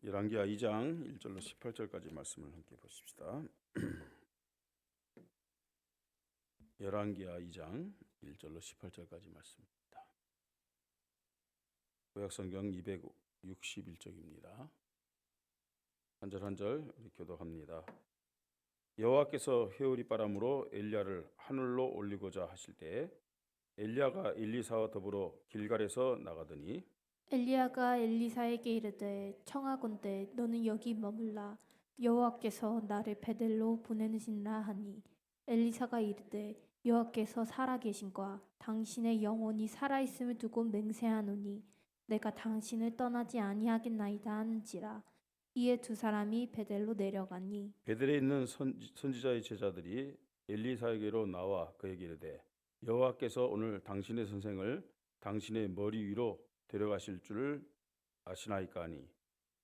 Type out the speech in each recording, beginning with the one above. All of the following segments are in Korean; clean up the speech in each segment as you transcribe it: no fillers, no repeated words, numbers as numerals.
열왕기하 2장 1절로 18절까지 말씀을 함께 보십시다. 열왕기하 2장 1절로 18절까지 말씀입니다. 구약성경 261쪽입니다. 한 절 한 절 우리 교독합니다. 여호와께서 회오리 바람으로 엘리야를 하늘로 올리고자 하실 때 엘리야가 엘리사와 더불어 길갈에서 나가더니 엘리야가 엘리사에게 이르되 청하건대 너는 여기 머물라 여호와께서 나를 베델로 보내시니라 하니 엘리사가 이르되 여호와께서 살아계신과 당신의 영혼이 살아있음을 두고 맹세하노니 내가 당신을 떠나지 아니하겠나이다 하는지라. 이에 두 사람이 베델로 내려가니 베델에 있는 선지자의 제자들이 엘리사에게로 나와 그에게 이르되 여호와께서 오늘 당신의 선생을 당신의 머리 위로 데려가실 줄을 아시나이까 하니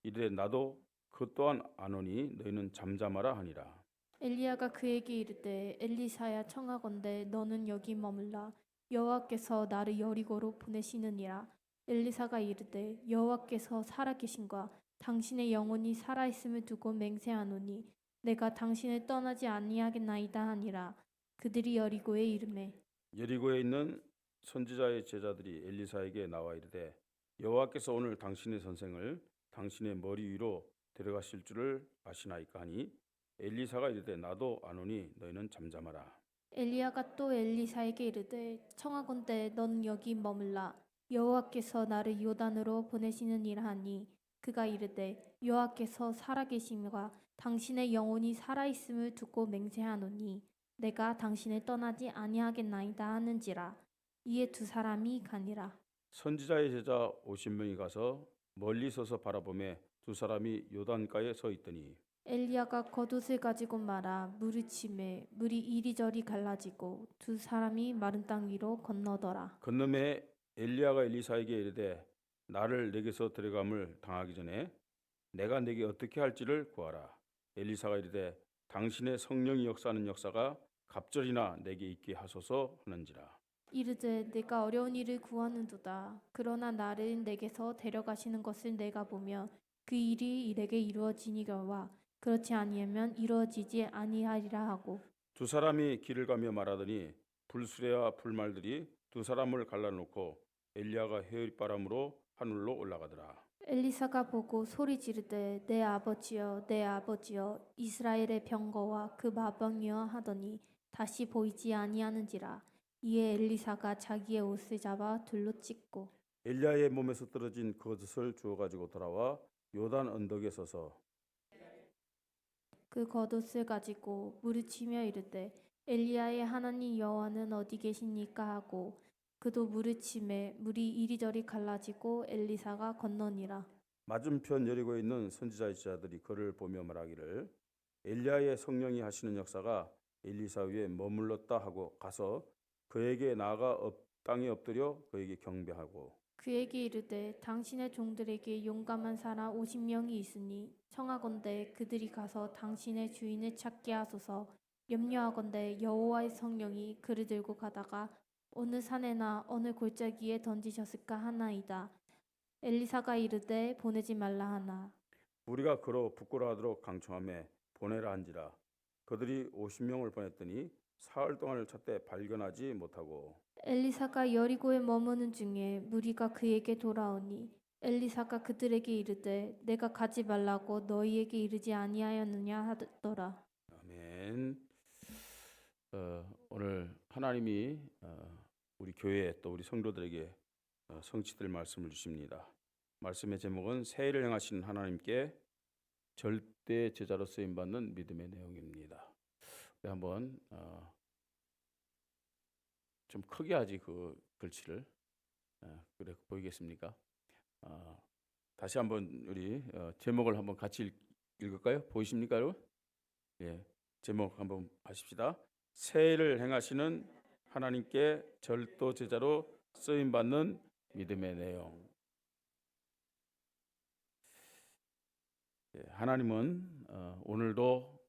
이르되 나도 그 또한 아노니 너희는 잠잠하라 하니라. 엘리야가 그에게 이르되 엘리사야 청하건대 너는 여기 머물라 여호와께서 나를 여리고로 보내시느니라. 엘리사가 이르되 여호와께서 살아계신과 당신의 영혼이 살아있음을 두고 맹세하노니 내가 당신을 떠나지 아니하겠나이다 하니라. 그들이 여리고에 이르매 여리고에 있는 선지자의 제자들이 엘리사에게 나와 이르되 여호와께서 오늘 당신의 선생을 당신의 머리 위로 데려가실 줄을 아시나이까 하니 엘리사가 이르되 나도 아노니 너희는 잠잠하라. 엘리야가 또 엘리사에게 이르되 청하건대 너는 여기 머물라 여호와께서 나를 요단으로 보내시느니라 하니 그가 이르되 여호와께서 살아계심과 당신의 영혼이 살아있음을 두고 맹세하노니 내가 당신을 떠나지 아니하겠나이다 하는지라. 이에 두 사람이 가니라. 선지자의 제자 50명이 가서 멀리 서서 바라보매 두 사람이 요단가에 서 있더니 엘리야가 겉옷을 가지고 말아 물을 치매 물이 이리저리 갈라지고 두 사람이 마른 땅 위로 건너더라. 건너매 엘리야가 엘리사에게 이르되 나를 내게서 데려감을 당하기 전에 내가 내게 어떻게 할지를 구하라. 엘리사가 이르되 당신의 성령이 역사하는 역사가 갑절이나 내게 있게 하소서 하는지라. 이르되 내가 어려운 일을 구하는도다. 그러나 나를 내게서 데려가시는 것을 내가 보며 그 일이 내게 이루어지니가와 그렇지 아니하면 이루어지지 아니하리라 하고. 두 사람이 길을 가며 말하더니 불수레와 불말들이 두 사람을 갈라놓고 엘리야가 해바람으로 하늘로 올라가더라. 엘리사가 보고 소리 지르되 내 아버지여 내 아버지여 이스라엘의 병거와 그 마병이여 하더니 다시 보이지 아니하는지라. 이에 엘리사가 자기의 옷을 잡아 둘로 찢고 엘리야의 몸에서 떨어진 겉옷을 주워 가지고 돌아와 요단 언덕에 서서 그 겉옷을 가지고 무르치며 이르되 엘리야의 하나님 여호와는 어디 계십니까 하고 그도 무르치매 물이 이리저리 갈라지고 엘리사가 건너니라. 맞은편 여리고에 있는 선지자의 제자들이 그를 보며 말하기를 엘리야의 성령이 하시는 역사가 엘리사 위에 머물렀다 하고 가서 그에게 나아가 땅에 엎드려 그에게 경배하고 그에게 이르되 당신의 종들에게 용감한 사람 50명이 있으니 청하건대 그들이 가서 당신의 주인을 찾게 하소서. 염려하건대 여호와의 성령이 그를 들고 가다가 어느 산에나 어느 골짜기에 던지셨을까 하나이다. 엘리사가 이르되 보내지 말라 하나. 우리가 그로 부끄러워하도록 강청하며 보내라 한지라. 그들이 50명을 보냈더니 사흘 동안을 찾되 발견하지 못하고 엘리사가 여리고에 머무는 중에 무리가 그에게 돌아오니 엘리사가 그들에게 이르되 내가 가지 말라고 너희에게 이르지 아니하였느냐 하더라. 아멘. 오늘 하나님이 우리 교회 또 우리 성도들에게 성취될 말씀을 주십니다. 말씀의 제목은 새해를 행하시는 하나님께 절대 제자로 쓰임 받는 믿음의 내용입니다. 우리 한번 좀 크게 하지 그 글씨를 그래 보이겠습니까? 다시 한번 우리 제목을 한번 같이 읽을까요? 보이십니까, 여러분? 예, 제목 한번 하십시다. 새해를 행하시는 하나님께 절도 제자로 쓰임 받는 믿음의 내용. 예, 하나님은 오늘도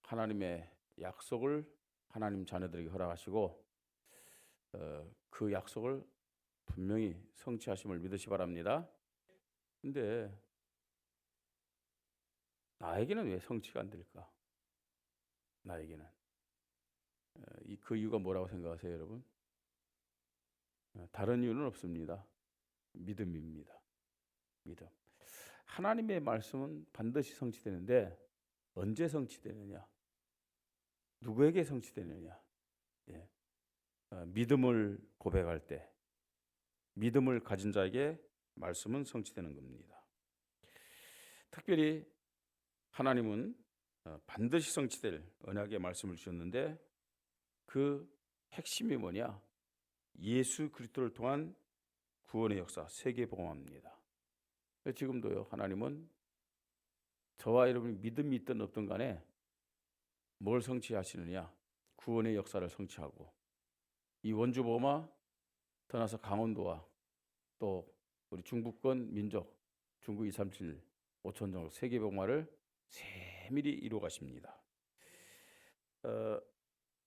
하나님의 약속을 하나님 자녀들에게 허락하시고 그 약속을 분명히 성취하심을 믿으시 바랍니다. 근데 나에게는 왜 성취가 안 될까? 나에게는 그 이유가 뭐라고 생각하세요, 여러분? 다른 이유는 없습니다. 믿음입니다. 믿음. 하나님의 말씀은 반드시 성취되는데 언제 성취되느냐? 누구에게 성취되느냐? 예. 믿음을 고백할 때, 믿음을 가진 자에게 말씀은 성취되는 겁니다. 특별히 하나님은 반드시 성취될 언약의 말씀을 주셨는데 그 핵심이 뭐냐? 예수 그리스도를 통한 구원의 역사, 세계복음화입니다. 지금도요, 하나님은 저와 여러분이 믿음이 있든 없든 간에 뭘 성취하시느냐? 구원의 역사를 성취하고, 이 원주복음화 떠나서 강원도와 또 우리 중부권 민족, 중국 237, 5천종 세계복음화를 세밀히 이루어 가십니다.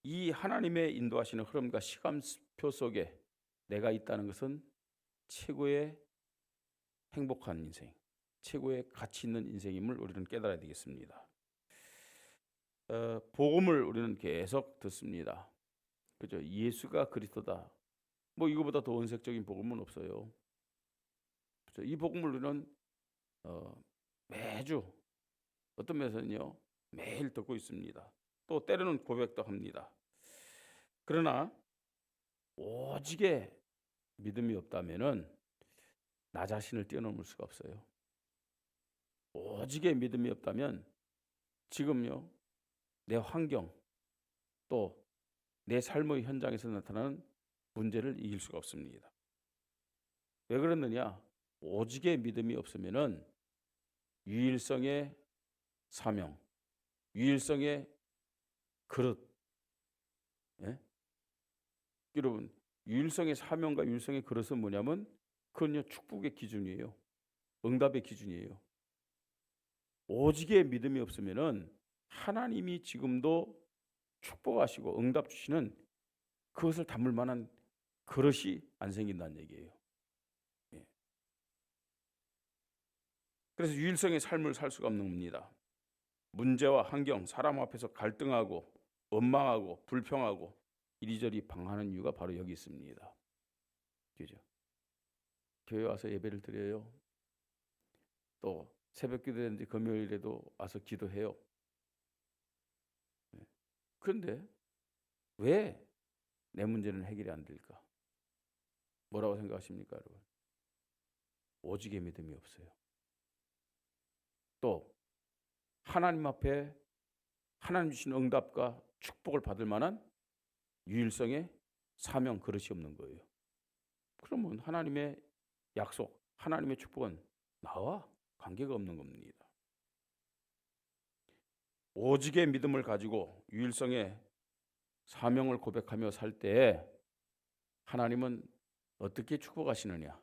이 하나님의 인도하시는 흐름과 시간표 속에 내가 있다는 것은 최고의 행복한 인생, 최고의 가치 있는 인생임을 우리는 깨달아야 되겠습니다. 복음을 우리는 계속 듣습니다. 그죠? 예수가 그리스도다. 뭐 이거보다 더 원색적인 복음은 없어요. 그죠? 이 복음을 우리는 매주 어떤 면에서는요 매일 듣고 있습니다. 또 때로는 고백도 합니다. 그러나 오직에 믿음이 없다면은 나 자신을 뛰어넘을 수가 없어요. 오직에 믿음이 없다면 지금요 내 환경 또 내 삶의 현장에서 나타나는 문제를 이길 수가 없습니다. 왜 그러느냐? 오직에 믿음이 없으면은 유일성의 사명, 유일성의 그릇. 예? 여러분, 유일성의 사명과 유일성의 그릇은 뭐냐면 그건요 축복의 기준이에요. 응답의 기준이에요. 오직에 믿음이 없으면은 하나님이 지금도 축복하시고 응답 주시는 그것을 담을 만한 그릇이 안 생긴다는 얘기예요. 예. 그래서 유일성의 삶을 살 수가 없는 겁니다. 문제와 환경, 사람 앞에서 갈등하고 원망하고 불평하고 이리저리 방하는 이유가 바로 여기 있습니다. 그죠? 교회 와서 예배를 드려요. 또 새벽 기도했는데 금요일에도 와서 기도해요. 그런데 왜 내 문제는 해결이 안 될까? 뭐라고 생각하십니까, 여러분? 오직의 믿음이 없어요. 또 하나님 앞에 하나님 주신 응답과 축복을 받을 만한 유일성의 사명 그릇이 없는 거예요. 그러면 하나님의 약속, 하나님의 축복은 나와 관계가 없는 겁니다. 오직의 믿음을 가지고 유일성의 사명을 고백하며 살 때 하나님은 어떻게 축복하시느냐?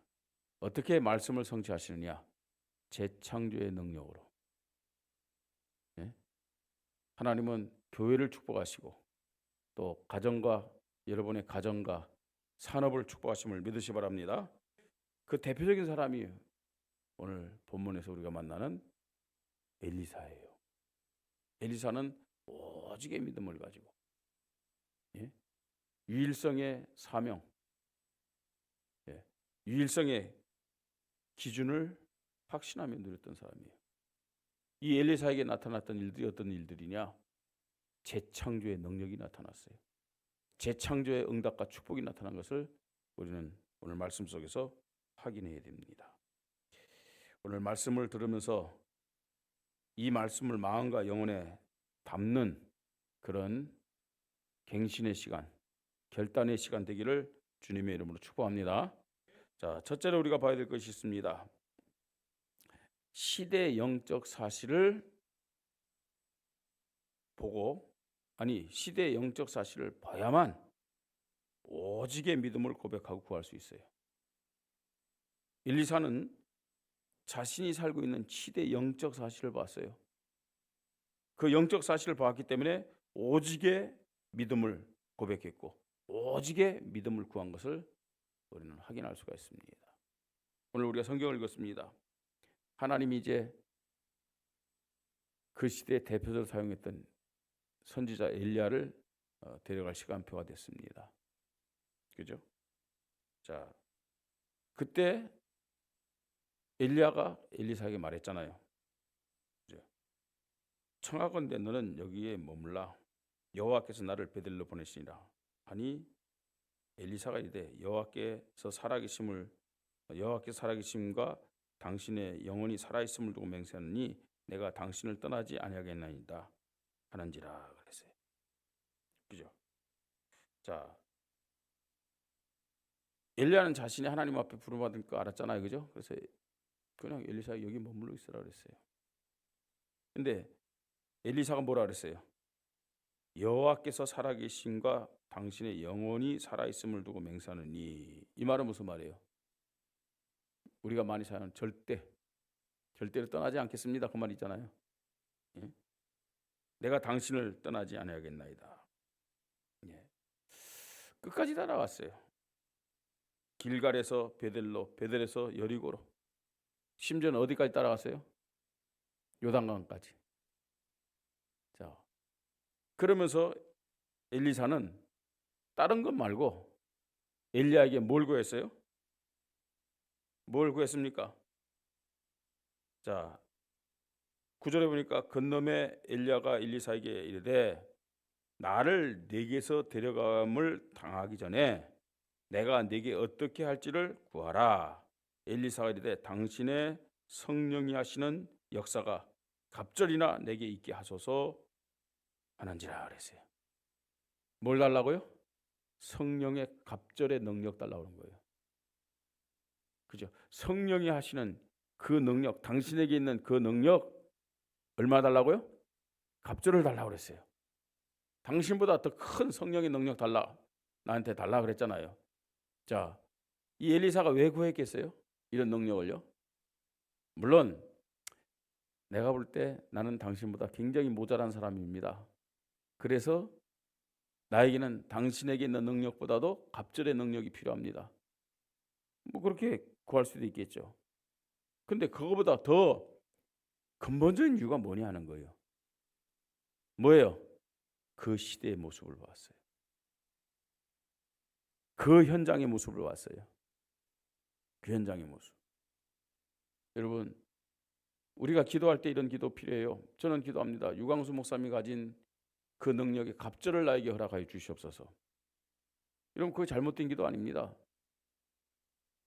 어떻게 말씀을 성취하시느냐? 재창조의 능력으로. 예? 하나님은 교회를 축복하시고 또 가정과 여러분의 가정과 산업을 축복하심을 믿으시 바랍니다. 그 대표적인 사람이 오늘 본문에서 우리가 만나는 엘리사예요. 엘리사는 오직의 믿음을 가지고 유일성의 사명, 유일성의 기준을 확신하며 누렸던 사람이에요. 이 엘리사에게 나타났던 일들이 어떤 일들이냐? 재창조의 능력이 나타났어요. 재창조의 응답과 축복이 나타난 것을 우리는 오늘 말씀 속에서 확인해야 됩니다. 오늘 말씀을 들으면서 이 말씀을 마음과 영혼에 담는 그런 갱신의 시간, 결단의 시간 되기를 주님의 이름으로 축복합니다. 자, 첫째로 우리가 봐야 될 것이 있습니다. 시대 영적 사실을 보고 시대의 영적 사실을 봐야만 오직의 믿음을 고백하고 구할 수 있어요. 엘리사는 자신이 살고 있는 시대의 영적 사실을 봤어요. 그 영적 사실을 봤기 때문에 오직의 믿음을 고백했고 오직의 믿음을 구한 것을 우리는 확인할 수가 있습니다. 오늘 우리가 성경을 읽었습니다. 하나님이 이제 그 시대의 대표적으로 사용했던 선지자 엘리야를 데려갈 시간표가 됐습니다. 그죠? 자, 그때 엘리야가 엘리사에게 말했잖아요. 그죠? 청하건대 너는 여기에 머물라. 여호와께서 나를 베들레로 보내시니라. 아니 엘리사가 이르되 여호와께서 살아계심과 당신의 영혼이 살아있음을 두고 맹세하느니 내가 당신을 떠나지 아니하겠나이다 하는지라 그랬어요. 그죠? 자, 엘리야는 자신이 하나님 앞에 부름받은 거 알았잖아요. 그죠? 그래서 그냥 엘리사가 여기 머물러 있으라 그랬어요. 근데 엘리사가 뭐라 그랬어요? 여호와께서 살아계심과 당신의 영혼이 살아있음을 두고 맹세하느니. 이 말은 무슨 말이에요? 우리가 많이 사용하는 절대로 떠나지 않겠습니다. 그 말 있잖아요. 예? 내가 당신을 떠나지 아니하겠나이다. 예. 끝까지 따라왔어요. 길갈에서 베델로, 베델에서 여리고로, 심지어는 어디까지 따라갔어요? 요단강까지. 자, 그러면서 엘리사는 다른 것 말고 엘리야에게 뭘 구했어요? 뭘 구했습니까? 자, 9절에 보니까 건너매 엘리야가 엘리사에게 이르되 나를 네게서 데려감을 당하기 전에 내가 네게 어떻게 할지를 구하라. 엘리사가 이르되 당신의 성령이 하시는 역사가 갑절이나 내게 있게 하소서 하는지라 그랬어요. 뭘 달라고요? 성령의 갑절의 능력 달라고 그런 거예요. 그죠? 성령이 하시는 그 능력, 당신에게 있는 그 능력 얼마 달라고요? 갑절을 달라고 그랬어요. 당신보다 더 큰 성령의 능력 달라, 나한테 달라 그랬잖아요. 자, 이 엘리사가 왜 구했겠어요? 이런 능력을요? 물론 내가 볼 때 나는 당신보다 굉장히 모자란 사람입니다. 그래서 나에게는 당신에게 있는 능력보다도 갑절의 능력이 필요합니다. 뭐 그렇게 구할 수도 있겠죠. 근데 그거보다 더 근본적인 이유가 뭐냐 하는 거예요. 뭐예요? 그 시대의 모습을 봤어요. 그 현장의 모습을 봤어요. 그 현장의 모습. 여러분, 우리가 기도할 때 이런 기도 필요해요. 저는 기도합니다. 유광수 목사님이 가진 그 능력의 갑절을 나에게 허락하여 주시옵소서. 여러분, 그거 잘못된 기도 아닙니다.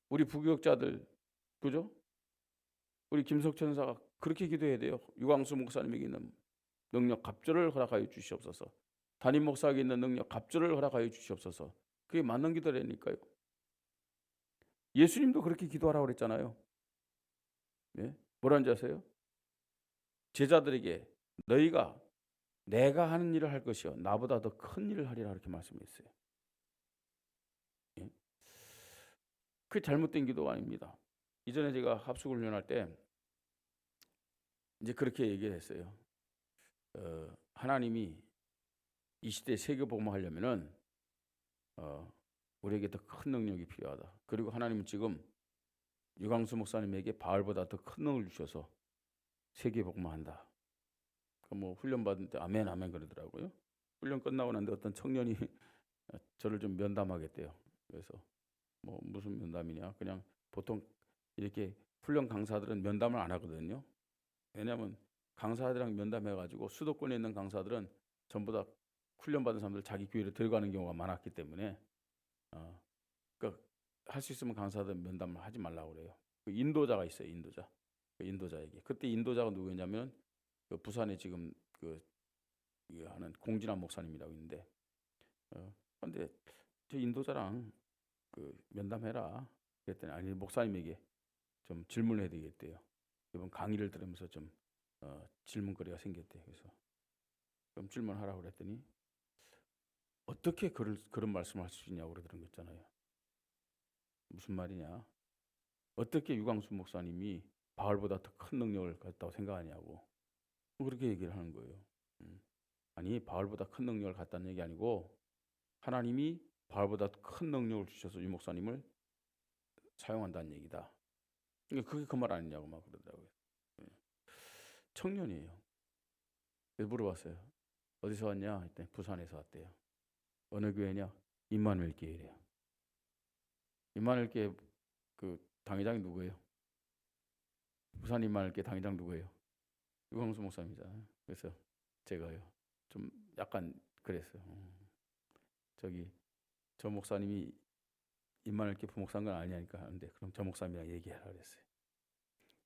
우리 부교육자들, 그죠? 우리 김석천 사가 그렇게 기도해야 돼요. 유광수 목사님에게 있는 능력 갑절을 허락하여 주시옵소서. 담임 목사에게 있는 능력 갑절을 허락하여 주시옵소서. 그게 맞는 기도라니까요. 예수님도 그렇게 기도하라고 그랬잖아요. 네? 뭐라는지 아세요? 제자들에게 너희가 내가 하는 일을 할 것이요 나보다 더 큰 일을 하리라 이렇게 말씀했어요. 예? 그게 잘못된 기도가 아닙니다. 이전에 제가 합숙 훈련할 때 이제 그렇게 얘기를 했어요. 하나님이 이 시대에 세계복음을 하려면은 우리에게 더 큰 능력이 필요하다. 그리고 하나님은 지금 유광수 목사님에게 바알보다 더 큰 능력을 주셔서 세계복음을 한다. 뭐 훈련 받을 때 아멘 아멘 그러더라고요. 훈련 끝나고 난데 어떤 청년이 저를 좀 면담하겠대요. 그래서 뭐 무슨 면담이냐? 그냥 보통 이렇게 훈련 강사들은 면담을 안 하거든요. 왜냐하면 강사들이랑 면담해가지고 수도권에 있는 강사들은 전부 다 훈련 받은 사람들 자기 교회로 들어가는 경우가 많았기 때문에 그러니까 할 수 있으면 강사들 면담을 하지 말라고 그래요. 그 인도자가 있어요. 인도자. 그 인도자에게 그때 인도자가 누구냐면 그 부산에 지금 그 하는 공진환 목사님이라고 있는데 근데 저 인도자랑 그 면담해라 그랬더니 아니 목사님에게 좀 질문을 해야 되겠대요. 이번 강의를 들으면서 좀 질문거리가 생겼대. 그래서 그럼 질문하라고 그랬더니 어떻게 그런 말씀을 할 수 있냐고 그러더란 거 있잖아요. 무슨 말이냐? 어떻게 유광수 목사님이 바울보다 더 큰 능력을 갖다고 생각하냐고 그렇게 얘기를 하는 거예요. 아니 바울보다 큰 능력을 갖다는 얘기 아니고 하나님이 바울보다 큰 능력을 주셔서 유 목사님을 사용한다는 얘기다. 그게 그 말 아니냐고 막 그러더라고요. 청년이에요. 그래서 물어봤어요. 어디서 왔냐? 했더니 부산에서 왔대요. 어느 교회냐? 임마누엘 교회래요. 임마누엘 교회 그 당회장이 누구예요? 부산 임마누엘 교회 당회장 누구예요? 유광수 목사입니다. 그래서 제가요 좀 약간 그랬어요. 저 목사님이 임마누엘 교회 부목사인 건 아니니까 하는데 그럼 저 목사님이랑 얘기하라 그랬어요.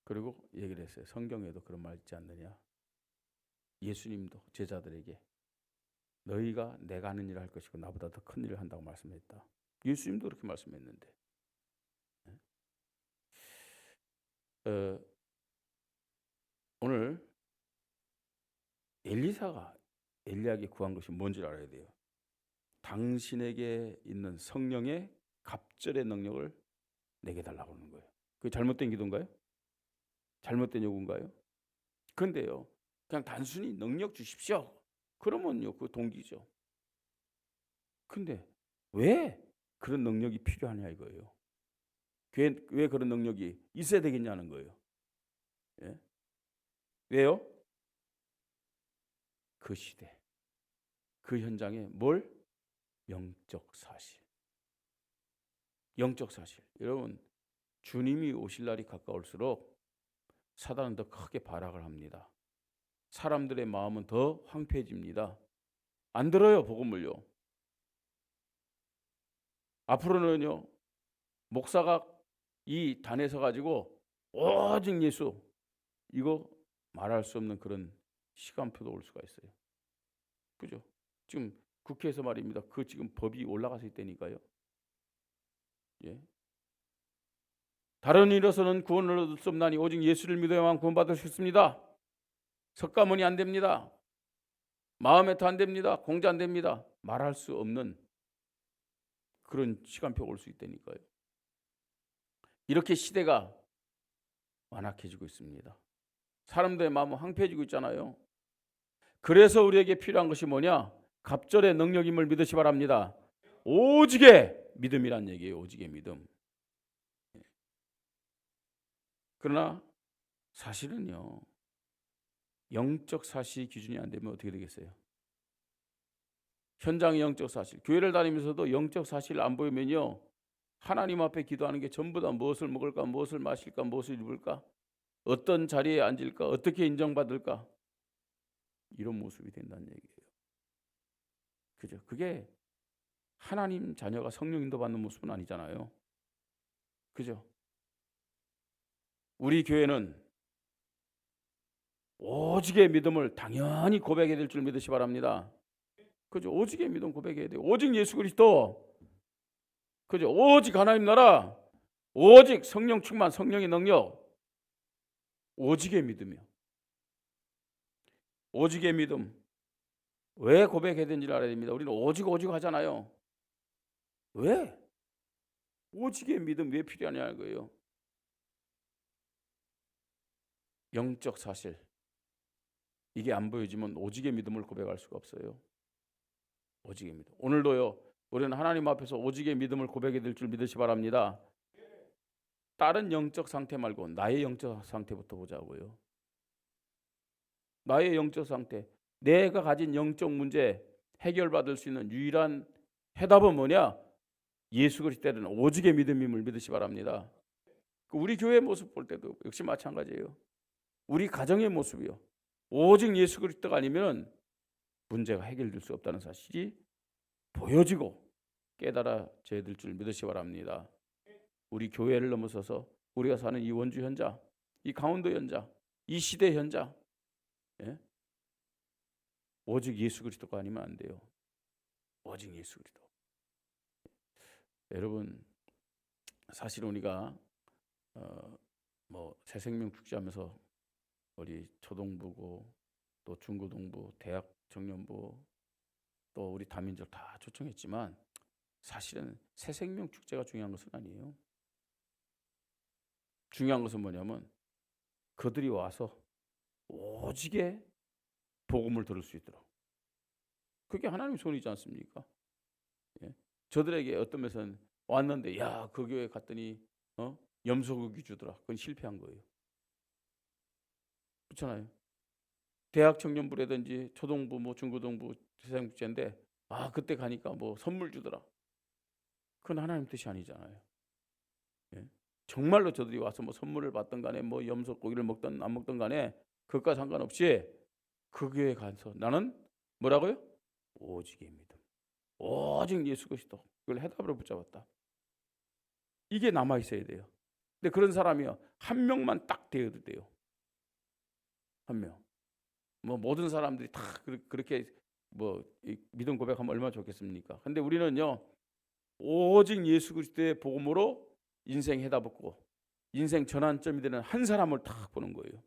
그리고 얘기를 했어요. 성경에도 그런 말 있지 않느냐? 예수님도 제자들에게 너희가 내가 하는 일을 할 것이고 나보다 더 큰 일을 한다고 말씀했다. 예수님도 그렇게 말씀했는데 오늘 엘리사가 엘리야에게 구한 것이 뭔지를 알아야 돼요. 당신에게 있는 성령의 갑절의 능력을 내게 달라고 하는 거예요. 그게 잘못된 기도인가요? 잘못된 요구인가요? 그런데요, 그냥 단순히 능력 주십시오. 그러면요, 그 동기죠. 근데 왜 그런 능력이 필요하냐 이거예요. 왜 그런 능력이 있어야 되겠냐는 거예요. 예? 왜요? 그 시대, 그 현장에 뭘? 영적 사실. 영적 사실. 여러분, 주님이 오실 날이 가까울수록 사단은 더 크게 발악을 합니다. 사람들의 마음은 더 황폐해집니다. 안 들어요, 복음을요. 앞으로는요, 목사가 이 단에 서 가지고 오직 예수 이거 말할 수 없는 그런 시간표도 올 수가 있어요. 그죠? 지금 국회에서 말입니다. 그 지금 법이 올라가서 있다니까요. 예. 다른 일로서는 구원을 얻을 수 없나니 오직 예수를 믿어야만 구원받을 수 있습니다. 석가모니 안 됩니다. 마음에도 안 됩니다. 공자 안 됩니다. 말할 수 없는 그런 시간표가 올 수 있다니까요. 이렇게 시대가 완악해지고 있습니다. 사람들의 마음은 황폐해지고 있잖아요. 그래서 우리에게 필요한 것이 뭐냐? 갑절의 능력임을 믿으시 바랍니다. 오직의 믿음이란 얘기예요. 오직의 믿음. 그러나 사실은요, 영적 사실 기준이 안 되면 어떻게 되겠어요? 현장의 영적 사실, 교회를 다니면서도 영적 사실 안 보이면요, 하나님 앞에 기도하는 게 전부 다 무엇을 먹을까, 무엇을 마실까, 무엇을 입을까, 어떤 자리에 앉을까, 어떻게 인정받을까, 이런 모습이 된다는 얘기예요. 그죠? 그게 하나님 자녀가 성령 인도받는 모습은 아니잖아요. 그죠? 우리 교회는 오직의 믿음을 당연히 고백해야 될 줄 믿으시 바랍니다. 그죠? 오직의 믿음 고백해야 돼요. 오직 예수 그리스도. 그죠? 오직 하나님 나라. 오직 성령 충만, 성령의 능력. 오직의 믿음이요. 오직의 믿음. 왜 고백해야 되는지를 알아야 됩니다. 우리는 오직 하잖아요. 왜? 오직의 믿음 왜 필요하냐는 거예요. 영적 사실. 이게 안 보여지면 오직의 믿음을 고백할 수가 없어요. 오직의 믿음. 오늘도요, 우리는 하나님 앞에서 오직의 믿음을 고백해야 될 줄 믿으시 바랍니다. 다른 영적 상태 말고 나의 영적 상태부터 보자고요. 나의 영적 상태. 내가 가진 영적 문제 해결받을 수 있는 유일한 해답은 뭐냐? 예수 그리스도는 오직의 믿음임을 믿으시 바랍니다. 우리 교회 모습 볼 때도 역시 마찬가지예요. 우리 가정의 모습이요. 오직 예수 그리스도가 아니면 문제가 해결될 수 없다는 사실이 보여지고 깨달아져야 될 줄 믿으시 바랍니다. 우리 교회를 넘어서서 우리가 사는 이 원주 현장, 이 강원도 현장, 이 시대 현장, 예? 오직 예수 그리스도가 아니면 안 돼요. 오직 예수 그리스도. 여러분, 사실 우리가 새생명 축제하면서 우리 초동부고 또 중고등부, 대학 청년부 또 우리 다민족 다 초청했지만 사실은 새생명 축제가 중요한 것은 아니에요. 중요한 것은 뭐냐면 그들이 와서 오직의 복음을 들을 수 있도록. 그게 하나님의 손이지 않습니까? 예? 저들에게 어떤 면에서는 왔는데 야, 그 교회 갔더니 염소고기 주더라. 그건 실패한 거예요. 그렇잖아요. 대학 청년부라든지 초등부, 뭐 중고등부, 세상복지인데 그때 가니까 뭐 선물 주더라. 그건 하나님 뜻이 아니잖아요. 예? 정말로 저들이 와서 뭐 선물을 받든 간에 뭐 염소 고기를 먹든 안 먹든 간에 그것과 상관없이 그 교회에 가서 나는 뭐라고요? 오직의 믿음. 오직 예수 그리스도. 그걸 해답으로 붙잡았다. 이게 남아 있어야 돼요. 근데 그런 사람이요, 한 명만 딱 되어도 돼요. 한 명. 뭐 모든 사람들이 다 그렇게 뭐 믿음 고백하면 얼마나 좋겠습니까? 근데 우리는요, 오직 예수 그리스도의 복음으로 인생 해답 얻고 인생 전환점이 되는 한 사람을 딱 보는 거예요.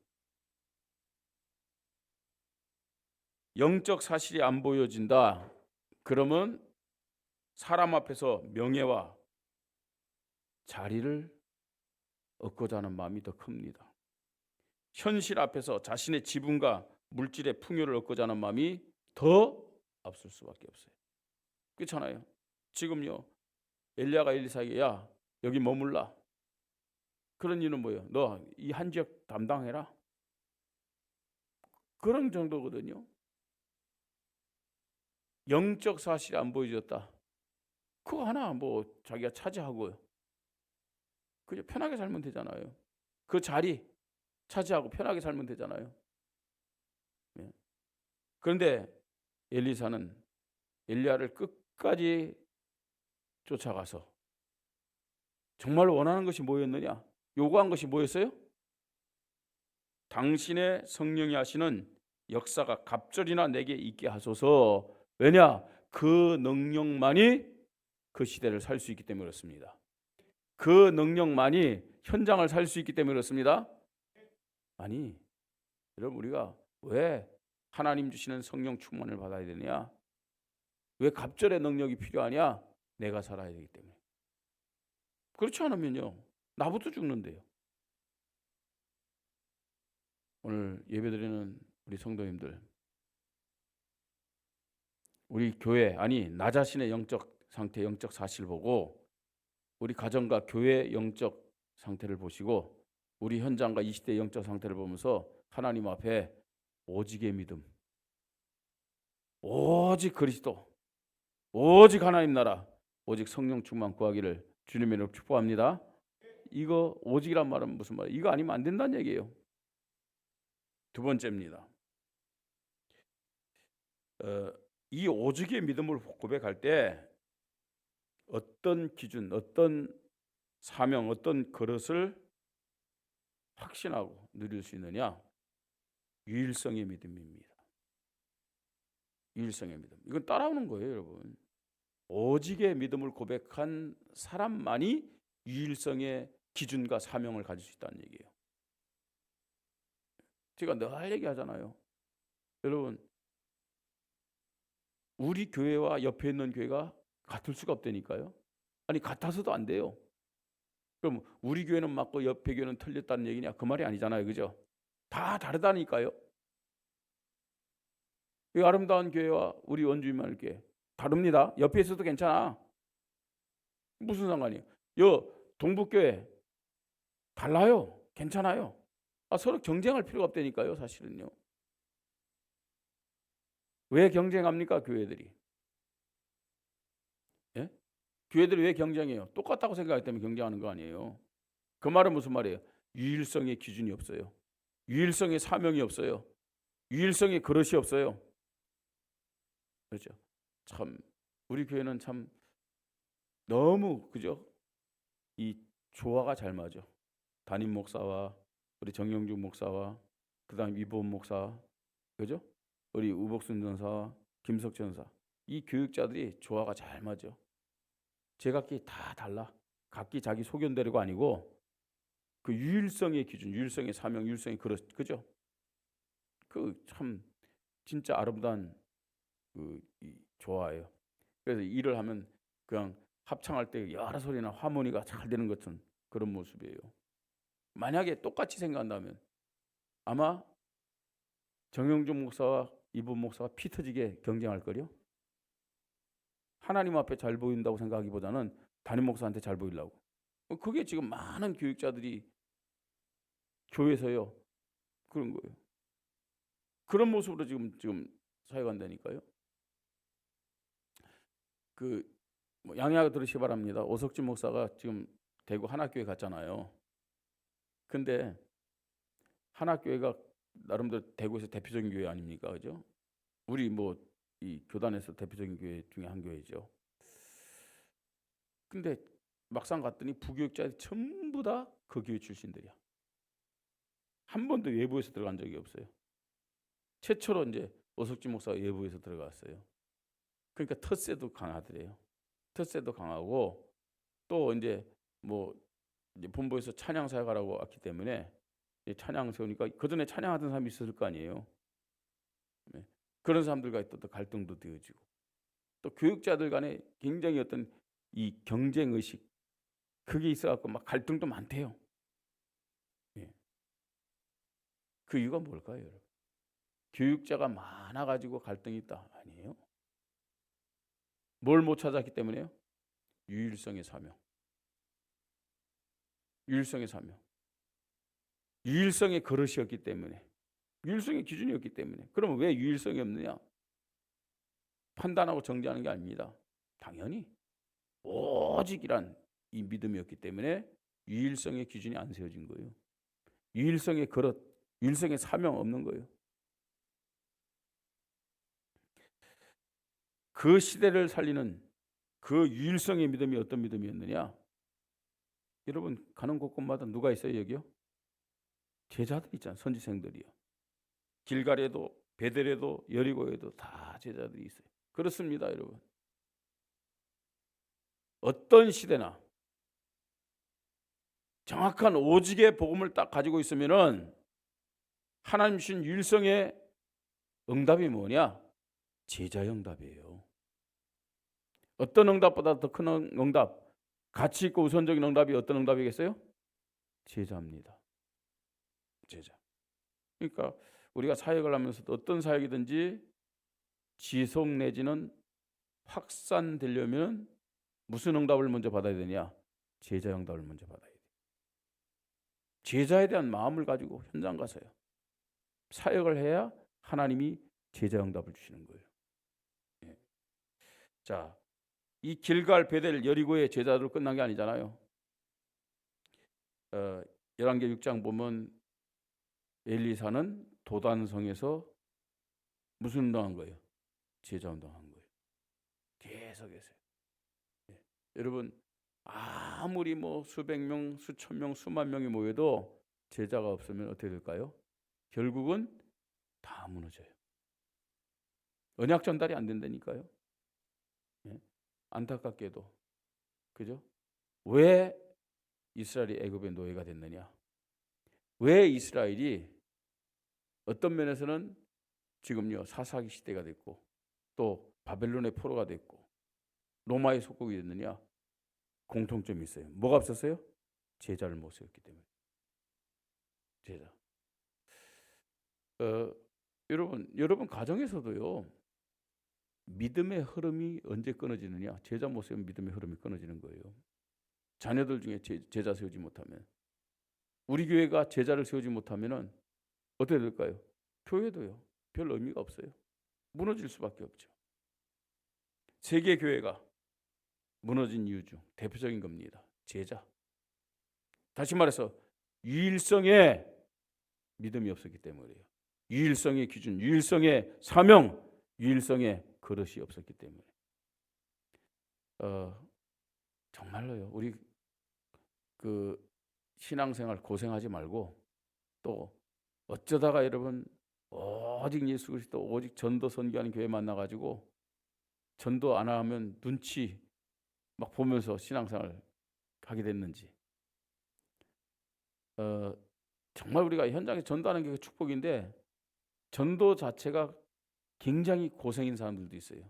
영적 사실이 안 보여진다. 그러면 사람 앞에서 명예와 자리를 얻고자 하는 마음이 더 큽니다. 현실 앞에서 자신의 지분과 물질의 풍요를 얻고자 하는 마음이 더 앞설 수밖에 없어요. 그렇잖아요. 지금요, 엘리야가 엘리사에게 야 여기 머물라. 그런 이유는 뭐예요? 너 이 한 지역 담당해라. 그런 정도거든요. 영적 사실이 안 보여졌다. 그거 하나 뭐 자기가 차지하고요. 그냥 편하게 살면 되잖아요. 그 자리 차지하고 편하게 살면 되잖아요. 예. 그런데 엘리사는 엘리야를 끝까지 쫓아가서 정말 원하는 것이 뭐였느냐? 요구한 것이 뭐였어요? 당신의 성령이 하시는 역사가 갑절이나 내게 있게 하소서. 왜냐? 그 능력만이 그 시대를 살 수 있기 때문에 그렇습니다. 그 능력만이 현장을 살 수 있기 때문에 그렇습니다. 아니, 여러분 우리가 왜 하나님 주시는 성령 충만을 받아야 되느냐? 왜 갑절의 능력이 필요하냐? 내가 살아야 되기 때문에. 그렇지 않으면요, 나부터 죽는데요. 오늘 예배드리는 우리 성도님들, 우리 교회, 아니 나 자신의 영적 상태, 영적 사실 보고 우리 가정과 교회 영적 상태를 보시고 우리 현장과 이 시대의 영적 상태를 보면서 하나님 앞에 오직의 믿음, 오직 그리스도, 오직 하나님 나라, 오직 성령 충만 구하기를 주님의 이름으로 축복합니다. 이거 오직이란 말은 무슨 말이에요? 이거 아니면 안 된다는 얘기예요. 두 번째입니다. 이 오직의 믿음을 고백할 때 어떤 기준, 어떤 사명, 어떤 그릇을 확신하고 누릴 수 있느냐? 유일성의 믿음입니다. 유일성의 믿음. 이건 따라오는 거예요, 여러분. 오직의 믿음을 고백한 사람만이 유일성의 기준과 사명을 가질 수 있다는 얘기예요. 제가 늘 얘기하잖아요. 여러분, 우리 교회와 옆에 있는 교회가 같을 수가 없다니까요. 아니 같아서도 안 돼요. 그럼 우리 교회는 맞고 옆에 교회는 틀렸다는 얘기냐? 그 말이 아니잖아요, 그죠? 다 다르다니까요. 이 아름다운 교회와 우리 원주민만 교회 다릅니다. 옆에 있어도 괜찮아. 무슨 상관이에요? 요 동북교회 달라요. 괜찮아요. 서로 경쟁할 필요가 없다니까요, 사실은요. 왜 경쟁합니까, 교회들이? 예? 교회들이 왜 경쟁해요? 똑같다고 생각하기 때문에 경쟁하는 거 아니에요. 그 말은 무슨 말이에요? 유일성의 기준이 없어요. 유일성의 사명이 없어요. 유일성의 그릇이 없어요. 그렇죠? 참 우리 교회는 참 너무 그죠? 이 조화가 잘 맞아. 담임 목사와 우리 정영준 목사와 그다음 이보은 목사, 그죠? 우리 우복순 전사와 김석 전사, 이 교육자들이 조화가 잘 맞아. 제각기 다 달라. 각기 자기 소견대로가 아니고 그 유일성의 기준, 유일성의 사명, 유일성의 그릇, 그죠? 그 참 진짜 아름다운 이 조화예요. 그래서 일을 하면 그냥 합창할 때 여러 소리나 하모니가 잘 되는 것 같은 그런 모습이에요. 만약에 똑같이 생각한다면 아마 정영준 목사와 이분 목사가 피 터지게 경쟁할 거요. 하나님 앞에 잘 보인다고 생각하기보다는 담임 목사한테 잘 보이려고. 그게 지금 많은 교육자들이 교회에서요 그런 거예요. 그런 모습으로 지금 사역한다니까요. 뭐 양해하고 들으시기 바랍니다. 오석진 목사가 지금 대구 한학교에 갔잖아요. 근데 한학교회가 나름대로 대구에서 대표적인 교회 아닙니까, 그죠? 우리 뭐 이 교단에서 대표적인 교회 중에 한 교회죠. 근데 막상 갔더니 부교육자들이 전부 다 그 교회 출신들이야. 한 번도 외부에서 들어간 적이 없어요. 최초로 이제 오석진 목사가 외부에서 들어갔어요. 그러니까 텃세도 강하더래요. 텃세도 강하고 또 이제 뭐 이제 본부에서 찬양 사역하라고 왔기 때문에 찬양 세우니까 그전에 찬양하던 사람이 있었을 거 아니에요. 네. 그런 사람들과 또 갈등도 되어지고 또 교육자들 간에 굉장히 어떤 이 경쟁 의식 그게 있어갖고 막 갈등도 많대요. 네. 그 이유가 뭘까요, 여러분? 교육자가 많아가지고 갈등이 있다 아니에요? 뭘 못 찾았기 때문에요? 유일성의 사명. 유일성의 사명. 유일성의 그릇이었기 때문에, 유일성의 기준이었기 때문에. 그러면 왜 유일성이 없느냐? 판단하고 정죄하는 게 아닙니다. 당연히 오직이란 이 믿음이었기 때문에 유일성의 기준이 안 세워진 거예요. 유일성의 그릇, 유일성의 사명 없는 거예요. 그 시대를 살리는 그 유일성의 믿음이 어떤 믿음이었느냐? 여러분 가는 곳곳마다 누가 있어요, 여기요? 제자들 있잖아요. 선지생들이요. 길갈에도 베델에도 여리고에도 다 제자들이 있어요. 그렇습니다, 여러분. 어떤 시대나 정확한 오직의 복음을 딱 가지고 있으면은 하나님 주신 유일성의 응답이 뭐냐? 제자의 응답이에요. 어떤 응답보다 더 큰 응답, 가치 있고 우선적인 응답이 어떤 응답이겠어요? 제자입니다. 제자. 그러니까 우리가 사역을 하면서도 어떤 사역이든지 지속 내지는 확산되려면 무슨 응답을 먼저 받아야 되냐? 제자 응답을 먼저 받아야 돼요. 제자에 대한 마음을 가지고 현장 가서요. 사역을 해야 하나님이 제자 응답을 주시는 거예요. 예. 자, 이 길갈 베델 여리고의 제자들로 끝난 게 아니잖아요. 열왕기 6장 보면 엘리사는 도단성에서 무슨 운동한 거예요? 제자 운동한 거예요. 계속해서요. 예. 여러분 아무리 뭐 수백 명, 수천 명, 수만 명이 모여도 제자가 없으면 어떻게 될까요? 결국은 다 무너져요. 언약 전달이 안 된다니까요. 예. 안타깝게도 그죠? 왜 이스라엘이 애굽의 노예가 됐느냐? 왜 이스라엘이 어떤 면에서는 지금요 사사기 시대가 됐고 또 바벨론의 포로가 됐고 로마의 속국이 됐느냐? 공통점이 있어요. 뭐가 없었어요? 제자를 못 세웠기 때문에. 제자. 여러분 가정에서도요. 믿음의 흐름이 언제 끊어지느냐? 제자 못 세우면 믿음의 흐름이 끊어지는 거예요. 자녀들 중에 제자 세우지 못하면, 우리 교회가 제자를 세우지 못하면은 어떻게 될까요? 교회도요. 별 의미가 없어요. 무너질 수밖에 없죠. 세계 교회가 무너진 이유 중 대표적인 겁니다. 제자. 다시 말해서 유일성의 믿음이 없었기 때문이에요. 유일성의 기준, 유일성의 사명, 유일성의 그릇이 없었기 때문에. 정말로요. 우리 그 신앙생활 고생하지 말고 또 어쩌다가 여러분 오직 예수 그리스도 오직 전도 선교하는 교회 만나가지고 전도 안 하면 눈치 막 보면서 신앙생활 하게 됐는지. 정말 우리가 현장에 전도하는 게 축복인데 전도 자체가 굉장히 고생인 사람들도 있어요.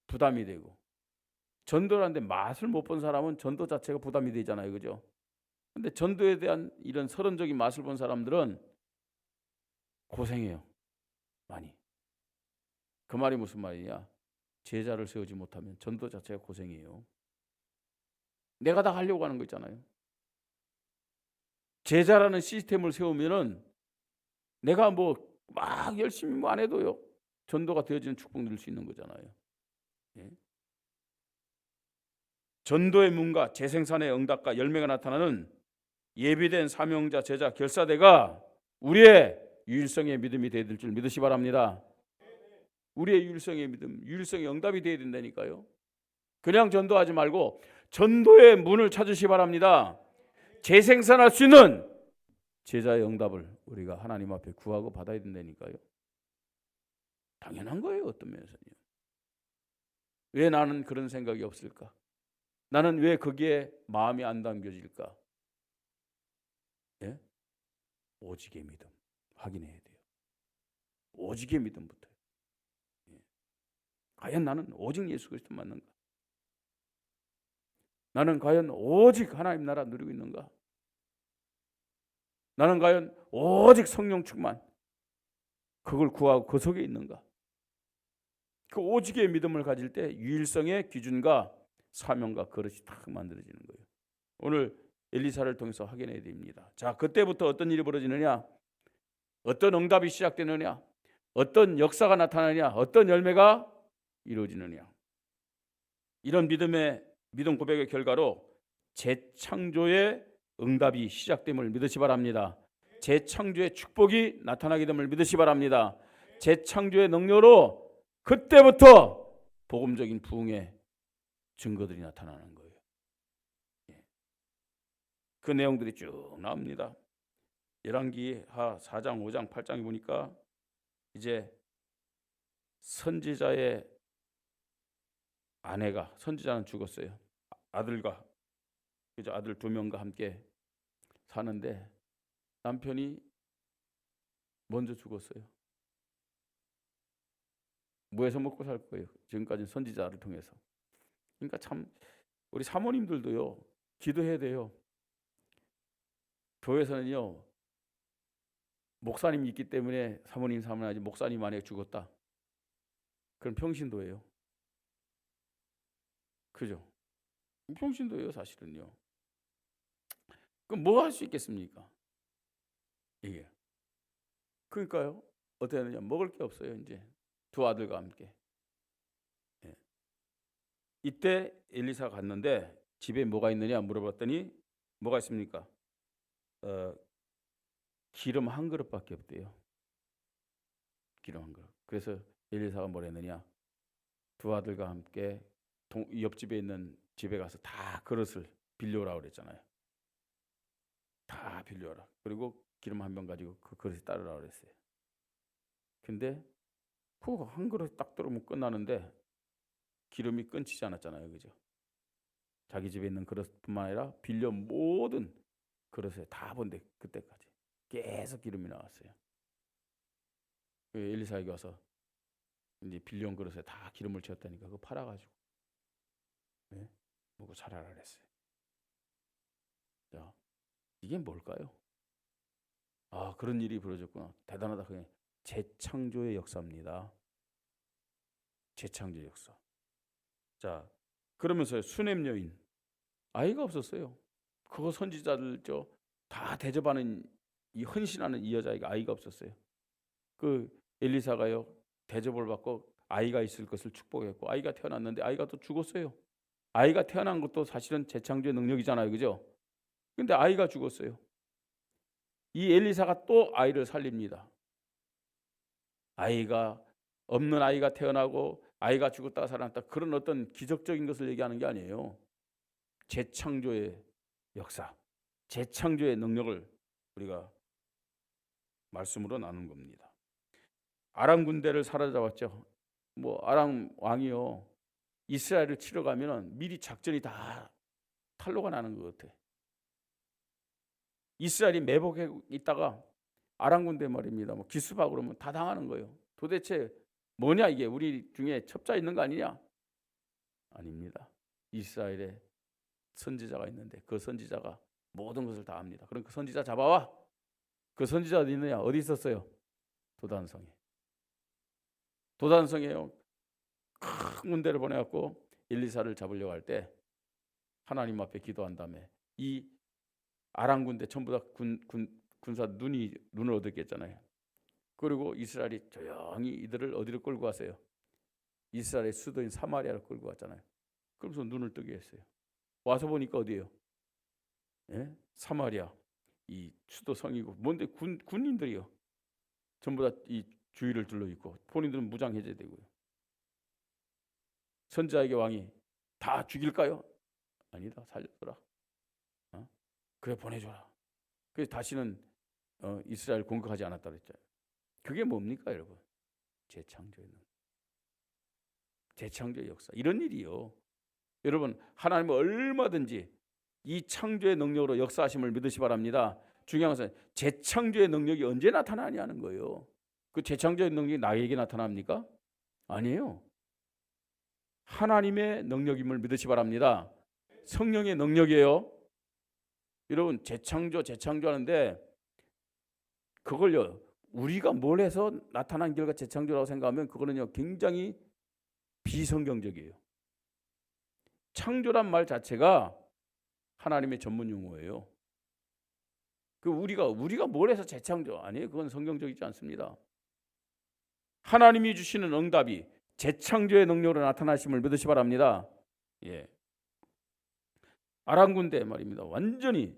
부담이 되고. 전도를 하는데 맛을 못 본 사람은 전도 자체가 부담이 되잖아요. 그죠? 근데 전도에 대한 이런 서론적인 맛을 본 사람들은 고생해요. 많이. 그 말이 무슨 말이냐? 제자를 세우지 못하면 전도 자체가 고생이에요. 내가 다 하려고 하는 거 있잖아요. 제자라는 시스템을 세우면은 내가 뭐 막 열심히 뭐 안 해도요 전도가 되어지는 축복 누릴 수 있는 거잖아요. 예? 전도의 문과 재생산의 응답과 열매가 나타나는 예비된 사명자 제자 결사대가 우리의 유일성의 믿음이 되어야 될 줄 믿으시 바랍니다. 우리의 유일성의 믿음, 유일성의 응답이 되어야 된다니까요. 그냥 전도하지 말고 전도의 문을 찾으시 바랍니다. 재생산할 수 있는 제자의 응답을 우리가 하나님 앞에 구하고 받아야 된다니까요. 당연한 거예요. 어떤 면에서는요. 왜 나는 그런 생각이 없을까? 나는 왜 거기에 마음이 안 담겨질까? 예? 오직의 믿음 확인해야 돼요. 오직의 믿음부터. 예. 과연 나는 오직 예수 그리스도 맞는가? 나는 과연 오직 하나님 나라 누리고 있는가? 나는 과연 오직 성령 충만 그걸 구하고 그 속에 있는가? 그 오직의 믿음을 가질 때 유일성의 기준과 사명과 그릇이 딱 만들어지는 거예요. 오늘 엘리사를 통해서 확인해야 됩니다. 자, 그때부터 어떤 일이 벌어지느냐? 어떤 응답이 시작되느냐? 어떤 역사가 나타나느냐? 어떤 열매가 이루어지느냐? 이런 믿음 고백의 결과로 재창조의 응답이 시작됨을 믿으시 바랍니다. 재창조의 축복이 나타나게 됨을 믿으시 바랍니다. 재창조의 능력으로 그때부터 복음적인 부흥의 증거들이 나타나는 거예요. 그 내용들이 쭉 나옵니다. 열왕기하 4장, 5장, 8장에 보니까 이제 선지자의 아내가, 선지자는 죽었어요. 아들과, 그죠? 아들 2명과 함께 사는데 남편이 먼저 죽었어요. 뭐해서 먹고 살 거예요? 지금까지는 선지자를 통해서. 그러니까 참 우리 사모님들도요 기도해야 돼요. 교회에서는요 목사님이 있기 때문에 사모님 사모하지, 목사님 만약에 죽었다 그럼 평신도예요. 그죠? 평신도예요 사실은요. 그럼 뭐 할 수 있겠습니까? 이게 그러니까요 어떻게 하느냐, 먹을 게 없어요. 이제 2 아들과 함께. 예. 이때 엘리사가 갔는데 집에 뭐가 있느냐 물어봤더니 뭐가 있습니까? 기름 1그릇밖에 없대요. 기름 1그릇. 그래서 엘리사가 뭘 했느냐, 2 아들과 함께 옆집에 있는 집에 가서 다 그릇을 빌려오라고 그랬잖아요. 다 빌려오라. 그리고 기름 1병 가지고 그 그릇에 따르라고 그랬어요. 근데 그 1그릇 딱 들어오면 끝나는데 기름이 끊지지 않았잖아요. 그죠? 자기 집에 있는 그릇뿐만 아니라 빌려 모든 그릇에 다 본데 그때까지 계속 기름이 나왔어요. 엘리사에게 와서 이제 빌려온 그릇에 다 기름을 채웠다니까 그거 팔아가지고 먹고 살아라 그랬어요. 자, 이게 뭘까요? 아, 그런 일이 벌어졌구나. 대단하다. 그냥 재창조의 역사입니다. 재창조의 역사. 자, 그러면서 수냄 여인 아이가 없었어요. 그거 선지자들 다 대접하는 이 헌신하는 이 여자애가 아이가 없었어요. 그 엘리사가요 대접을 받고 아이가 있을 것을 축복했고 아이가 태어났는데 아이가 또 죽었어요. 아이가 태어난 것도 사실은 재창조의 능력이잖아요. 그죠? 근데 아이가 죽었어요. 이 엘리사가 또 아이를 살립니다. 아이가 없는 아이가 태어나고 아이가 죽었다가 살아났다, 그런 어떤 기적적인 것을 얘기하는 게 아니에요. 재창조의 역사, 재창조의 능력을 우리가 말씀으로 나눈 겁니다. 아람 군대를 사로잡았죠. 뭐 아람 왕이요 이스라엘을 치러 가면은 미리 작전이 다 탈로가 나는 것 같아. 이스라엘이 매복해 있다가 아람 군대 말입니다. 뭐 기습하고 그러면 다 당하는 거예요. 도대체 뭐냐 이게, 우리 중에 첩자 있는 거 아니냐? 아닙니다. 이스라엘에 선지자가 있는데 그 선지자가 모든 것을 다 합니다. 그럼 그 선지자 잡아와. 그 선지자 어디 있느냐? 어디 있었어요? 도단성에. 도단성에요 큰 군대를 보내갖고 엘리사를 잡으려고 할 때 하나님 앞에 기도한 다음에 이 아람 군대 전부 다 군사 눈을 얻었겠잖아요. 그리고 이스라엘이 조용히 이들을 어디로 끌고 갔어요? 이스라엘의 수도인 사마리아로 끌고 갔잖아요. 그러면서 눈을 뜨게 했어요. 와서 보니까 어디예요? 예? 사마리아, 이 수도 성이고 뭔데 군인들이요. 전부 다 이 주위를 둘러 있고 본인들은 무장 해제되고요. 선지자에게 왕이 다 죽일까요? 아니다, 살려줘라. 그래 보내줘라. 그래서 다시는 이스라엘 공격하지 않았다 그랬죠. 그게 뭡니까, 여러분? 재창조의 능력, 재창조의 역사. 이런 일이요. 여러분, 하나님은 얼마든지 이 창조의 능력으로 역사하심을 믿으시 바랍니다. 중요한 것은 재창조의 능력이 언제 나타나냐는 거예요. 그 재창조의 능력이 나에게 나타납니까? 아니에요. 하나님의 능력임을 믿으시 바랍니다. 성령의 능력이에요. 여러분, 재창조 하는데 그걸요, 우리가 뭘 해서 나타난 결과 재창조라고 생각하면 그거는요 굉장히 비성경적이에요. 창조란 말 자체가 하나님의 전문 용어예요. 그 우리가 뭘 해서 재창조 아니에요. 그건 성경적이지 않습니다. 하나님이 주시는 응답이 재창조의 능력으로 나타나심을 믿으시 바랍니다. 예. 아람 군대 말입니다. 완전히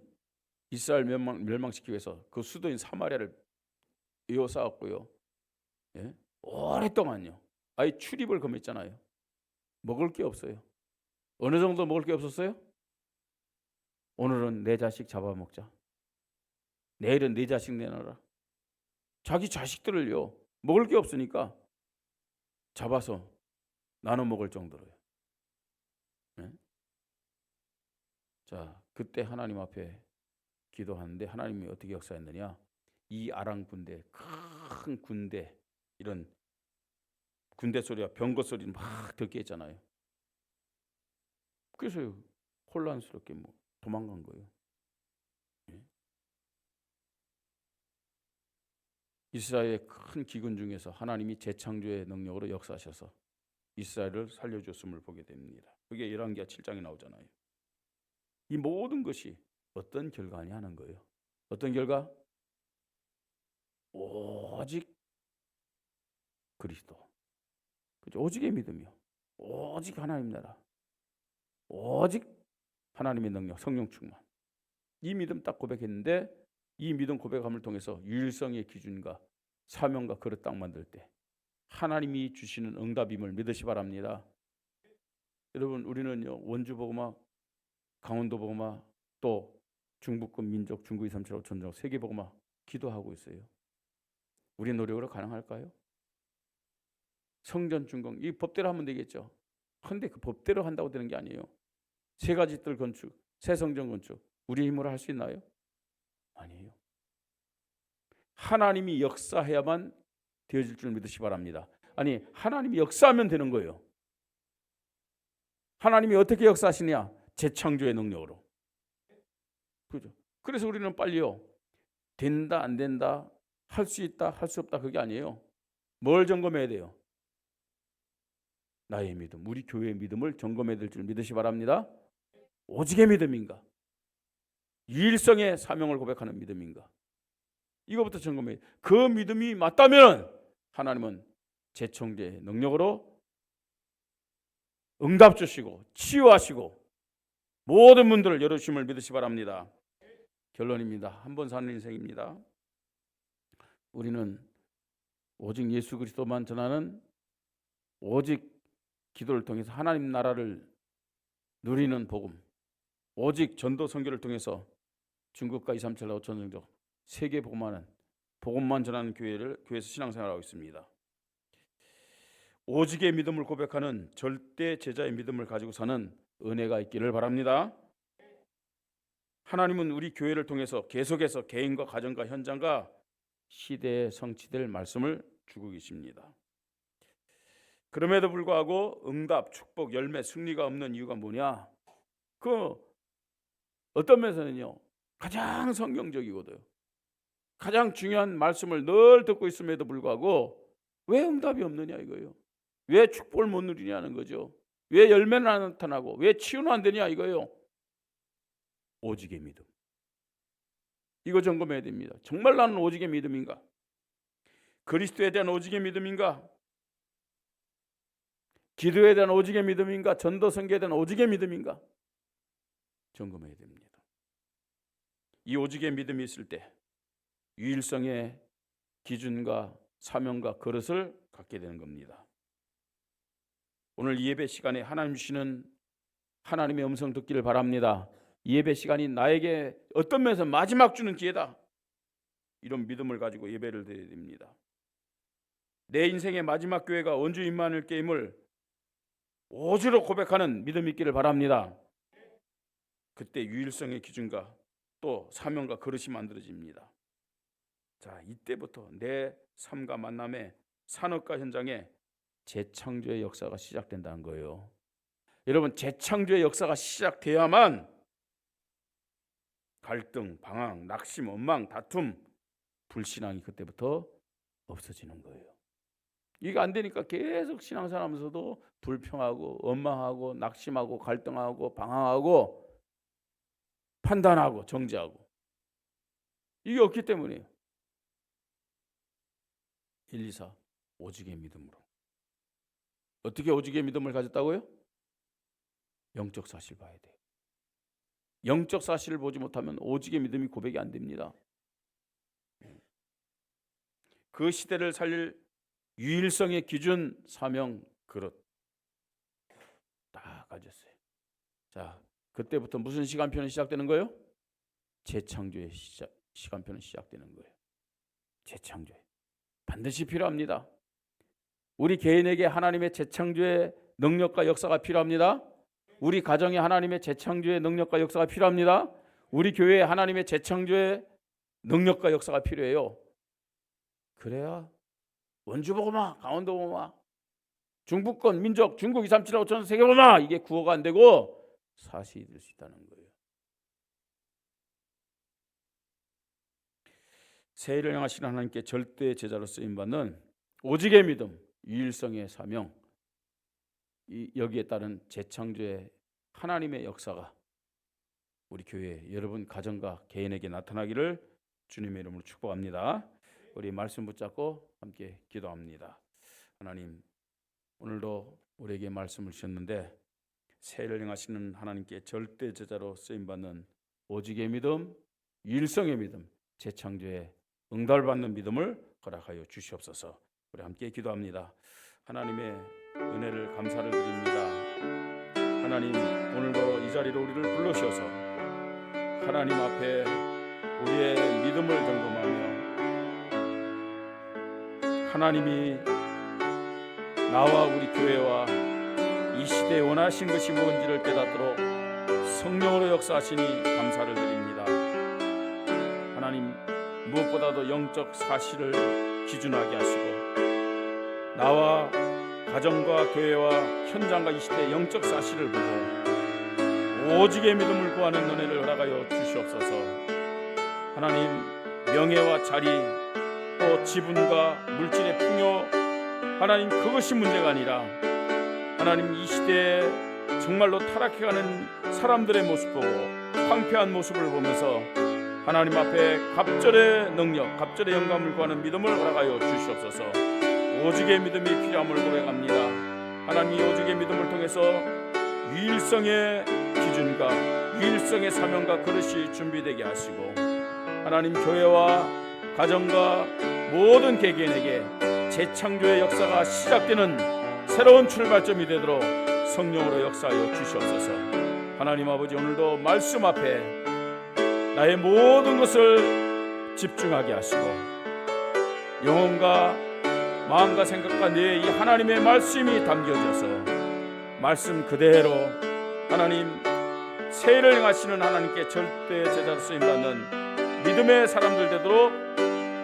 이스라엘 멸망시키기 위해서 그 수도인 사마리아를 에워싸웠고요. 예? 오랫동안요. 아예 출입을 금했잖아요. 먹을 게 없어요. 어느 정도 먹을 게 없었어요? 오늘은 내 자식 잡아먹자. 내일은 내 자식 내놔라. 자기 자식들을요 먹을 게 없으니까 잡아서 나눠 먹을 정도로요. 예? 자, 그때 하나님 앞에 기도하는데 하나님이 어떻게 역사했느냐? 이 아람 군대, 큰 군대, 이런 군대 소리와 병거 소리는 막 듣게 했잖아요. 그래서 혼란스럽게 도망간 거예요. 예? 이스라엘의 큰 기근 중에서 하나님이 재창조의 능력으로 역사하셔서 이스라엘을 살려줬음을 보게 됩니다. 그게 열왕기하 7장에 나오잖아요. 이 모든 것이 어떤 결과냐 하는 거예요. 어떤 결과? 오직 그리스도, 그죠? 오직의 믿음이요. 오직 하나님 나라, 오직 하나님의 능력, 성령 충만. 이 믿음 딱 고백했는데 이 믿음 고백함을 통해서 유일성의 기준과 사명과 그릇 딱 만들 때 하나님이 주시는 응답임을 믿으시 바랍니다. 여러분, 우리는요 원주 복음화, 강원도 복음화, 또 중북권 민족, 중국 2, 3, 7, 5천 족 세계 복음화 기도하고 있어요. 우리 노력으로 가능할까요? 성전 준공 이 법대로 하면 되겠죠. 그런데 그 법대로 한다고 되는 게 아니에요. 세 가지 뜰 건축, 새 성전 건축 우리 힘으로 할 수 있나요? 아니에요. 하나님이 역사해야만 되어질 줄 믿으시 바랍니다. 아니, 하나님이 역사하면 되는 거예요. 하나님이 어떻게 역사하시냐? 재창조의 능력으로. 그죠? 그래서 우리는 빨리요. 된다, 안 된다, 할 수 있다, 할 수 없다, 그게 아니에요. 뭘 점검해야 돼요? 나의 믿음, 우리 교회의 믿음을 점검해야 될 줄 믿으시 바랍니다. 오직의 믿음인가? 유일성의 사명을 고백하는 믿음인가? 이거부터 점검해야 돼요. 그 믿음이 맞다면 하나님은 재창조의 능력으로 응답 주시고 치유하시고 모든 문들을 열어주심을 믿으시 바랍니다. 결론입니다. 한 번 사는 인생입니다. 우리는 오직 예수 그리스도만 전하는 오직 기도를 통해서 하나님 나라를 누리는 복음, 오직 전도 선교를 통해서 중국과 2, 3, 7, 5천 정도 세계 복음하는 복음만 전하는 교회에서 신앙생활하고 있습니다. 오직의 믿음을 고백하는 절대 제자의 믿음을 가지고 사는 은혜가 있기를 바랍니다. 하나님은 우리 교회를 통해서 계속해서 개인과 가정과 현장과 시대에 성취될 말씀을 주고 계십니다. 그럼에도 불구하고 응답, 축복, 열매, 승리가 없는 이유가 뭐냐? 그 어떤 면에서는요 가장 성경적이거든요. 가장 중요한 말씀을 늘 듣고 있음에도 불구하고 왜 응답이 없느냐 이거예요. 왜 축복을 못 누리냐는 거죠. 왜 열매는 안 나타나고 왜 치유는 안 되냐 이거예요. 오직의 믿음. 이거 점검해야 됩니다. 정말 나는 오직의 믿음인가? 그리스도에 대한 오직의 믿음인가? 기도에 대한 오직의 믿음인가? 전도 선교에 대한 오직의 믿음인가? 점검해야 됩니다. 이 오직의 믿음이 있을 때 유일성의 기준과 사명과 그릇을 갖게 되는 겁니다. 오늘 이 예배 시간에 하나님 주시는 하나님의 음성 듣기를 바랍니다. 이 예배 시간이 나에게 어떤 면에서 마지막 주는 기회다. 이런 믿음을 가지고 예배를 드려야 됩니다. 내 인생의 마지막 교회가 원주 임마누엘 게임을 오주로 고백하는 믿음이 있기를 바랍니다. 그때 유일성의 기준과 또 사명과 그릇이 만들어집니다. 자, 이때부터 내 삶과 만남의 산업과 현장에 재창조의 역사가 시작된다는 거예요. 여러분, 재창조의 역사가 시작돼야만 갈등, 방황, 낙심, 원망, 다툼, 불신앙이 그때부터 없어지는 거예요. 이게 안 되니까 계속 신앙생활하면서도 불평하고 원망하고 낙심하고 갈등하고 방황하고 판단하고 정죄하고, 이게 없기 때문이에요. 1, 2, 4 오직의 믿음으로. 어떻게 오직의 믿음을 가졌다고요? 영적 사실 봐야 돼요. 영적 사실을 보지 못하면 오직의 믿음이 고백이 안 됩니다. 그 시대를 살릴 유일성의 기준, 사명, 그릇 다 가졌어요. 자, 그때부터 무슨 시간표는 시작되는 거예요? 재창조의 시간표는 시작되는 거예요. 재창조 반드시 필요합니다. 우리 개인에게 하나님의 재창조의 능력과 역사가 필요합니다. 우리 가정에 하나님의 재창조의 능력과 역사가 필요합니다. 우리 교회에 하나님의 재창조의 능력과 역사가 필요해요. 그래야 원주복음화, 강원도복음화, 중부권 민족, 중국 2, 3, 7, 5천 세계복음화, 이게 구호가 안 되고 사실이 될 수 있다는 거예요. 세일을 향하시는 하나님께 절대 제자로 쓰임받는 오직의 믿음, 유일성의 사명, 여기에 따른 재창조의 하나님의 역사가 우리 교회 여러분 가정과 개인에게 나타나기를 주님의 이름으로 축복합니다. 우리 말씀 붙잡고 함께 기도합니다. 하나님, 오늘도 우리에게 말씀을 주셨는데 세일을 행하시는 하나님께 절대 제자로 쓰임받는 오직의 믿음, 유일성의 믿음, 재창조의 응답을 받는 믿음을 허락하여 주시옵소서. 우리 함께 기도합니다. 하나님의 은혜를 감사를 드립니다. 하나님, 오늘도 이 자리로 우리를 불러주셔서 하나님 앞에 우리의 믿음을 점검하며 하나님이 나와 우리 교회와 이 시대에 원하신 것이 무엇인지를 깨닫도록 성령으로 역사하시니 감사를 드립니다. 하나님, 무엇보다도 영적 사실을 기준하게 하시고 나와 가정과 교회와 현장과 이 시대의 영적 사실을 보고 오직의 믿음을 구하는 은혜를 허락하여 주시옵소서. 하나님, 명예와 자리 또 지분과 물질의 풍요, 하나님 그것이 문제가 아니라 하나님 이 시대에 정말로 타락해가는 사람들의 모습 보고 황폐한 모습을 보면서 하나님 앞에 갑절의 능력, 갑절의 영감을 구하는 믿음을 허락하여 주시옵소서. 오직의 믿음이 필요함을 고백합니다. 하나님, 이 오직의 믿음을 통해서 유일성의 기준과 유일성의 사명과 그릇이 준비되게 하시고 하나님, 교회와 가정과 모든 개개인에게 재창조의 역사가 시작되는 새로운 출발점이 되도록 성령으로 역사하여 주시옵소서. 하나님 아버지, 오늘도 말씀 앞에 나의 모든 것을 집중하게 하시고 영혼과 마음과 생각과 내 이 하나님의 말씀이 담겨져서 말씀 그대로 하나님 세일을 행하시는 하나님께 절대 제자로 쓰임받는 믿음의 사람들 되도록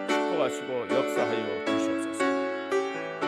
축복하시고 역사하여 주시옵소서.